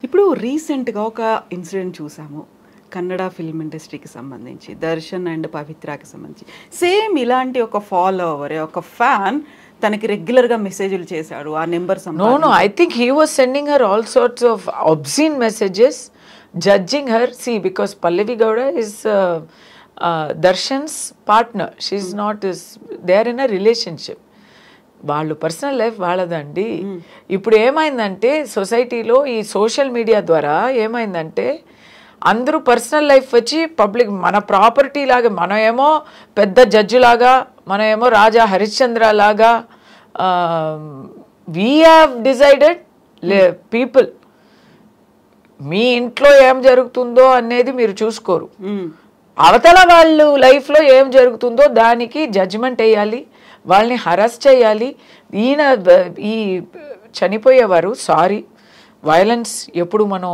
ఇప్పుడు రీసెంట్గా ఒక ఇన్సిడెంట్ చూసాము కన్నడ ఫిల్మ్ ఇండస్ట్రీకి సంబంధించి దర్శన్ అండ్ పవిత్రకి సంబంధించి సేమ్ ఇలాంటి ఒక ఫాలోవర్ ఒక ఫ్యాన్ తనకి రెగ్యులర్గా మెసేజ్లు చేశాడు ఆ number No, I think he was sending her all sorts of obscene messages, judging her. See, because Pallavi Gowda is Darshan's partner. She's not his. They are in a relationship. వాళ్ళు personal life వాళ్ళదండి. ఇప్పుడు ఏమైందంటే సొసైటీలో ఈ social media ద్వారా ఏమైందంటే అందరూ personal life వచ్చి public మన ప్రాపర్టీ లాగా, మనం ఏమో పెద్ద జడ్జి లాగా, మనం ఏమో రాజా హరిశ్చంద్ర లాగా వీ హ్యావ్ డిసైడెడ్ పీపుల్ మీ ఇంట్లో ఏం జరుగుతుందో అనేది మీరు చూసుకోరు. అవతల వాళ్ళు లైఫ్లో ఏం జరుగుతుందో దానికి జడ్జిమెంట్ వేయాలి, వాళ్ళని హరాస్ చేయాలి. ఈయన ఈ చనిపోయేవారు సారీ వైలెన్స్ ఎప్పుడు మనం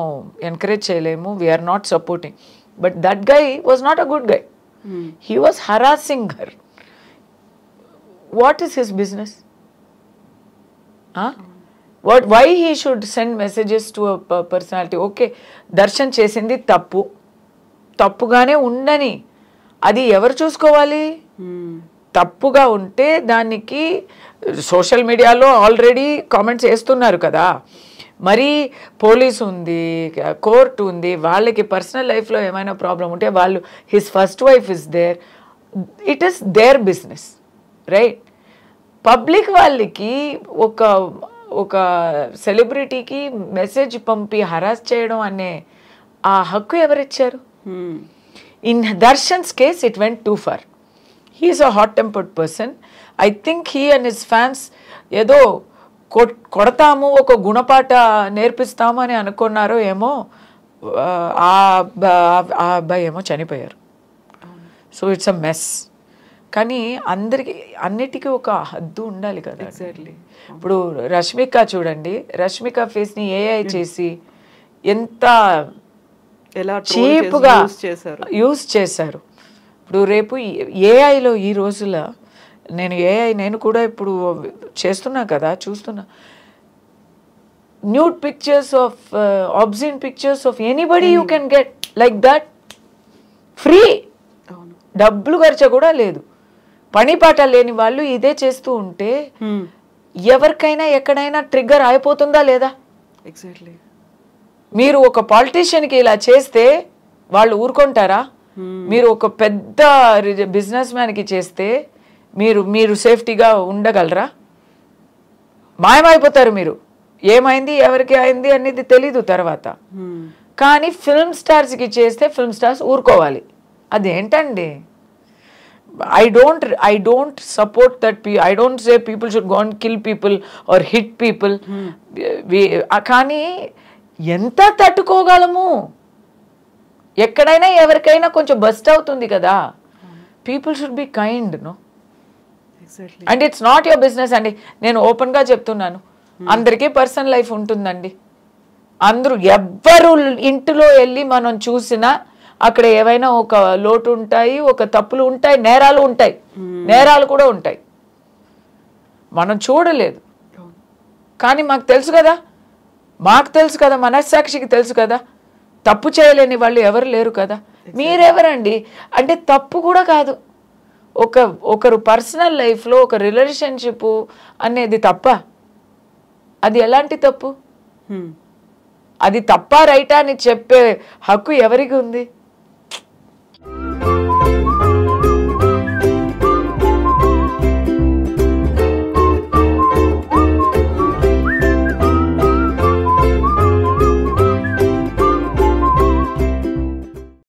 ఎంకరేజ్ చేయలేము, we are not supporting, but that guy was not a good guy. He was harassing her. What is his business? Why he should send messages to a personality? Okay, Darshan చేసింది తప్పు, తప్పుగానే ఉండని, అది ఎవరు చూసుకోవాలి? తప్పుగా ఉంటే దానికి సోషల్ మీడియాలో ఆల్రెడీ కామెంట్స్ వేస్తున్నారు కదా, మరి పోలీస్ ఉంది, కోర్టు ఉంది, వాళ్ళకి పర్సనల్ లైఫ్లో ఏమైనా ప్రాబ్లం ఉంటే వాళ్ళు his first wife is there, it is their business, right? Public వాళ్ళకి ఒక సెలబ్రిటీకి మెసేజ్ పంపి హరాస్ చేయడం అనే ఆ హక్కు ఎవరిచ్చారు? In Darshan's case it went too far. He is a hot-tempered person. I think he and his fans ఏదో కొడతాము, ఒక గుణపాఠ నేర్పిస్తాము అని అనుకున్నారో ఏమో. ఆ అబ్బాయి ఏమో చనిపోయారు. So it's a mess. కానీ అన్నిటికీ ఒక హద్దు ఉండాలి కదా. ఎగ్జాక్ట్లీ. ఇప్పుడు రష్మిక చూడండి, రష్మిక ఫేస్ని ఏఐ చేసి ఎంత చీప్గా యూజ్ చేశారు. ఇప్పుడు రేపు ఏఐలో ఈ రోజుల నేను కూడా ఇప్పుడు చేస్తున్నా కదా, చూస్తున్నా nude pictures of obscene pictures of anybody you can get like that free. డబ్బులు ఖర్చు కూడా లేదు. పని పాట లేని వాళ్ళు ఇదే చేస్తూ ఉంటే ఎవరికైనా ఎక్కడైనా ట్రిగ్గర్ అయిపోతుందా లేదా? ఎగ్జాక్ట్లీ. మీరు ఒక పాలిటీషియన్కి ఇలా చేస్తే వాళ్ళు ఊరుకుంటారా? మీరు ఒక పెద్ద బిజినెస్ మ్యాన్కి చేస్తే మీరు సేఫ్టీగా ఉండగలరా? మాయమైపోతారు మీరు. ఏమైంది, ఎవరికి అయింది అనేది తెలీదు తర్వాత. కానీ ఫిల్మ్ స్టార్స్కి చేస్తే ఫిల్మ్ స్టార్స్ ఊరుకోవాలి. అదేంటండి? I don't support that. I don't say people should go and kill people or hit people. కానీ ఎంత తట్టుకోగలము? ఎక్కడైనా ఎవరికైనా కొంచెం బస్ట్ అవుతుంది కదా. People should be kind, no? And it's not your business అండి. నేను ఓపెన్గా చెప్తున్నాను, అందరికీ పర్సనల్ లైఫ్ ఉంటుందండి. అందరూ ఎవ్వరు ఇంటిలో వెళ్ళి మనం చూసినా అక్కడ ఏవైనా ఒక లోటు ఉంటాయి, ఒక తప్పులు ఉంటాయి, నేరాలు ఉంటాయి, నేరాలు కూడా ఉంటాయి. మనం చూడలేదు కానీ మాకు తెలుసు కదా, మనస్సాక్షికి తెలుసు కదా, తప్పు చేయలేని వాళ్ళు ఎవరు లేరు కదా. మీరెవరండి? అంటే తప్పు కూడా కాదు. ఒకరు పర్సనల్ లైఫ్లో ఒక రిలేషన్షిప్ అనేది తప్ప? అది ఎలాంటి తప్పు? అది తప్ప రైటా అని చెప్పే హక్కు ఎవరికి ఉంది?